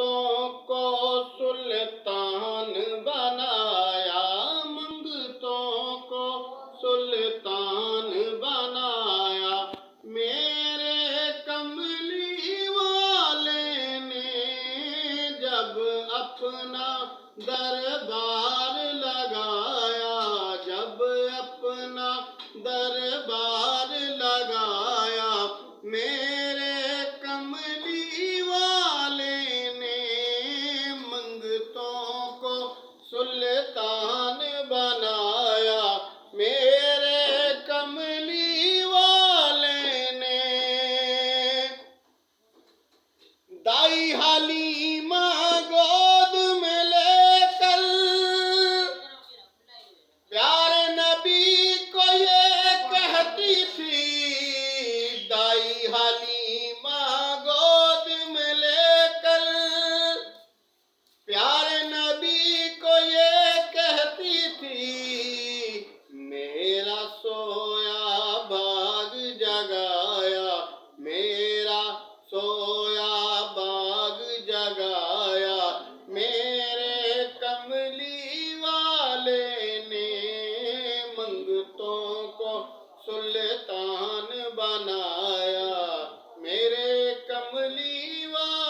منگتوں کو سلطان بنایا، منگتوں کو سلطان بنایا، میرے کملی والے نے جب اپنا دربار لگایا، جب اپنا دربار لگایا، میرے کملی والے نے منگتوں کو سلطان بنایا، میرے کملی والے نے۔ دائی حلیمہ گود میں لے کر پیارے نبی کو یہ کہتی تھی، دائی حلیمہ گود میں لے کر پیارے نبی کو یہ کہتی تھی، میرا سویا باغ جگایا، میرا سویا باغ جگایا، میرے کملی والے نے منگتوں کو سلطان بنایا، میرے کملی والے